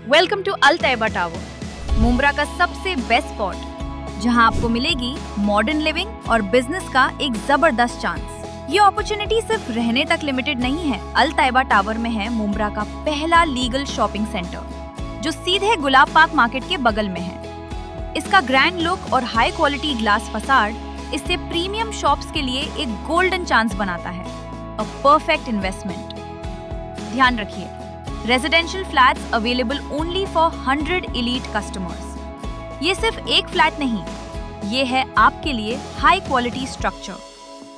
Welcome to Al Taiba tower, Mumbra का सबसे best spot, जहां आपको मिलेगी मॉडर्न लिविंग और बिजनेस का एक जबरदस्त चांस। ये अपॉर्चुनिटी सिर्फ रहने तक लिमिटेड नहीं है। अल तैयबा टावर में है मुंब्रा का पहला लीगल शॉपिंग सेंटर, जो सीधे गुलाब पार्क मार्केट के बगल में है। इसका ग्रैंड लुक और हाई क्वालिटी ग्लास फसाड इसे प्रीमियम शॉप्स के लिए एक गोल्डन चांस बनाता है। A perfect investment. ध्यान रखिए, residential flats available only for 100 elite customers. ये सिर्फ एक फ्लैट नहीं, ये है आपके लिए हाई क्वालिटी स्ट्रक्चर,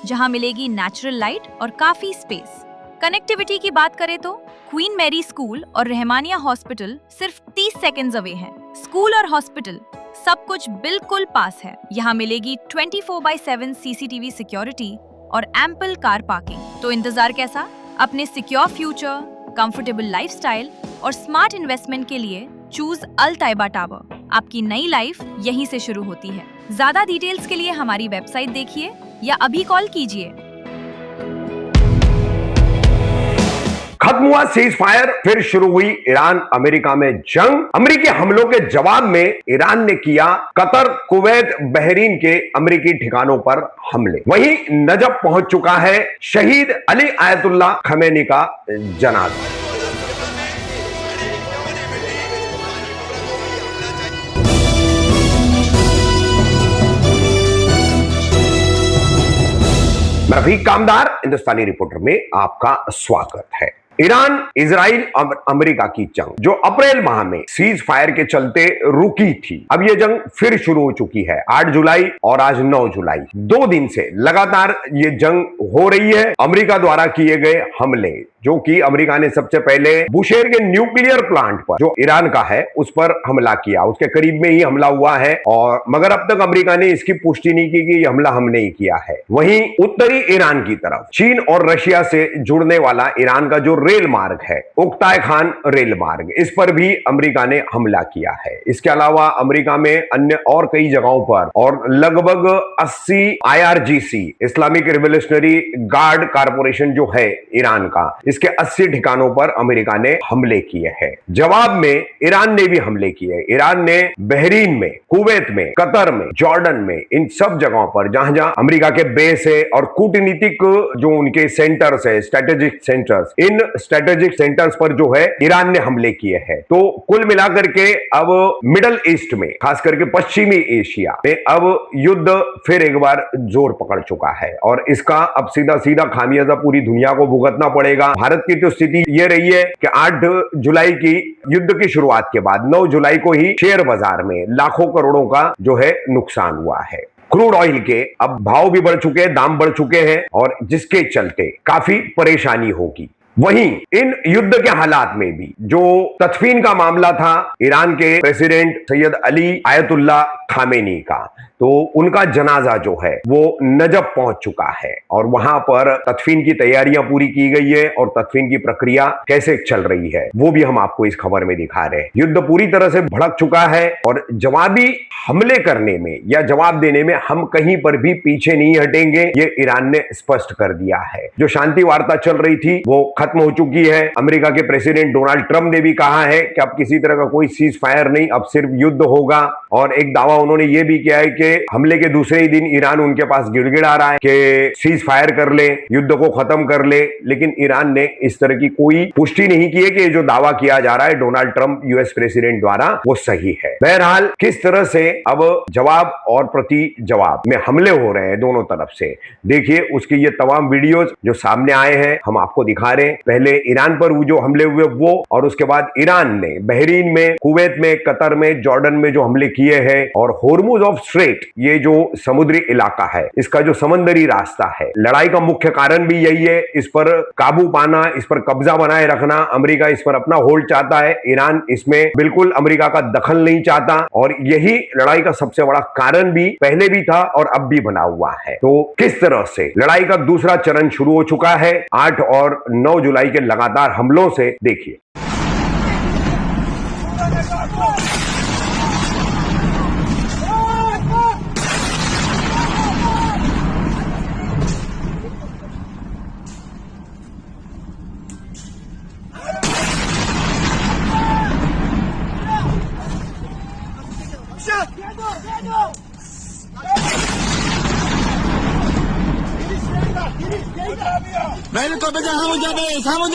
जहां मिलेगी नेचुरल लाइट और काफी स्पेस। कनेक्टिविटी की बात करें तो क्वीन मैरी स्कूल और रहमानिया हॉस्पिटल सिर्फ 30 सेकेंड्स अवे है। स्कूल और हॉस्पिटल सब कुछ बिल्कुल पास है। यहाँ मिलेगी 24/7 CCTV सिक्योरिटी और एम्पल कार पार्किंग। तो इंतजार कैसा? अपने सिक्योर फ्यूचर, कंफर्टेबल लाइफस्टाइल और स्मार्ट इन्वेस्टमेंट के लिए चूज अल तैयबा टावर। आपकी नई लाइफ यहीं से शुरू होती है। ज्यादा डिटेल्स के लिए हमारी वेबसाइट देखिए या अभी कॉल कीजिए। खत्म हुआ सीज फायर, फिर शुरू हुई ईरान अमेरिका में जंग। अमेरिकी हमलों के जवाब में ईरान ने किया कतर, कुवैत, बहरीन के अमेरिकी ठिकानों पर हमले। वहीं नजफ पहुंच चुका है शहीद अली आयतुल्लाह खमेनी का जनाजा। मैं रफीक कामदार, हिंदुस्तानी रिपोर्टर में आपका स्वागत है। ईरान, इजराइल, अमेरिका की जंग जो अप्रैल माह में सीज फायर के चलते रुकी थी, अब यह जंग फिर शुरू हो चुकी है। 8 जुलाई और आज 9 जुलाई, 2 दिन से लगातार ये जंग हो रही है। अमेरिका द्वारा किए गए हमले, जो कि अमेरिका ने सबसे पहले बुशेर के न्यूक्लियर प्लांट पर, जो ईरान का है, उस पर हमला किया। उसके करीब में ही हमला हुआ है, और मगर अब तक अमेरिका ने इसकी पुष्टि नहीं की कि यह हमला हमने ही किया है। वहीं उत्तरी ईरान की तरफ चीन और रशिया से जुड़ने वाला ईरान का जो रेल मार्ग है, उक्ताय खान रेल मार्ग, इस पर भी अमेरिका ने हमला किया है। इसके अलावा अमेरिका में अन्य और कई जगहों पर और लगभग 80 IRGC, Islamic revolutionary guard corporation जो है ईरान का, इसके 80 ठिकानों पर अमेरिका ने हमले किए हैं। जवाब में ईरान ने भी हमले किए। ईरान ने बहरीन में, कुवैत में, कतर में, जॉर्डन में, इन सब जगहों पर जहां जहां अमेरिका के बेस है और कूटनीतिक जो उनके सेंटर्स है, स्ट्रेटेजिक सेंटर्स, इन स्ट्रेटेजिक सेंटर्स पर जो है ईरान ने हमले किए हैं। तो कुल मिलाकर के अब मिडल ईस्ट में, खास करके पश्चिमी एशिया में, अब युद्ध फिर एक बार जोर पकड़ चुका है, और इसका अब सीधा सीधा खामियाजा पूरी दुनिया को भुगतना पड़ेगा। भारत की तो स्थिति ये रही है कि 8 जुलाई की युद्ध की शुरुआत के बाद 9 जुलाई को ही शेयर बाजार में लाखों करोड़ों का जो है नुकसान हुआ है। क्रूड ऑयल के अब भाव भी बढ़ चुके हैं, दाम बढ़ चुके हैं, और जिसके चलते काफी परेशानी होगी। वहीं इन युद्ध के हालात में भी जो तदफीन का मामला था ईरान के president Syed Ali Ayatollah Khamenei का, तो उनका जनाजा जो है वो नजफ पहुंच चुका है, और वहां पर तदफीन की तैयारियां पूरी की गई है, और तदफीन की प्रक्रिया कैसे चल रही है वो भी हम आपको इस खबर में दिखा रहे हैं। युद्ध पूरी तरह से भड़क चुका है, और जवाबी हमले करने में या जवाब देने में हम कहीं पर भी पीछे नहीं हटेंगे, ये ईरान ने स्पष्ट कर दिया है। जो शांति वार्ता चल रही थी वो खत्म हो चुकी है। अमेरिका के प्रेसिडेंट डोनाल्ड ट्रंप ने भी कहा है कि अब किसी तरह का कोई सीज फायर नहीं, अब सिर्फ युद्ध होगा, और एक दावा उन्होंने ये भी किया है कि हमले के दूसरे ही दिन ईरान उनके पास गिड़गिड़ा रहा है कि सीज फायर कर ले, युद्ध को खत्म कर ले, लेकिन ईरान ने इस तरह की कोई पुष्टि नहीं की है कि जो दावा किया जा रहा है डोनाल्ड ट्रंप यूएस प्रेसिडेंट द्वारा वो सही है। बहरहाल किस तरह से अब जवाब और प्रति जवाब में हमले हो रहे हैं दोनों तरफ से, देखिए उसकी ये तमाम वीडियोज जो सामने आए हैं हम आपको दिखा रहे हैं। पहले ईरान पर वो जो हमले हुए वो, और उसके बाद ईरान ने बहरीन में, कुवैत में, कतर में, जॉर्डन में जो हमले किए हैं, और होर्मुज ऑफ स्ट्रेट, ये जो समुद्री इलाका है, इसका जो समंदरी रास्ता है, लड़ाई का मुख्य कारण भी यही है। इस पर काबू पाना, इस पर कब्जा बनाए रखना। अमेरिका इस पर अपना होल्ड चाहता है, ईरान इसमें बिल्कुल अमेरिका का दखल नहीं चाहता, और यही लड़ाई का सबसे बड़ा कारण भी पहले भी था और अब भी बना हुआ है। तो किस तरह से लड़ाई का दूसरा चरण शुरू हो चुका है 8 और 9 जुलाई के लगातार हमलों से, देखिए। बेटा खामोश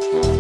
है।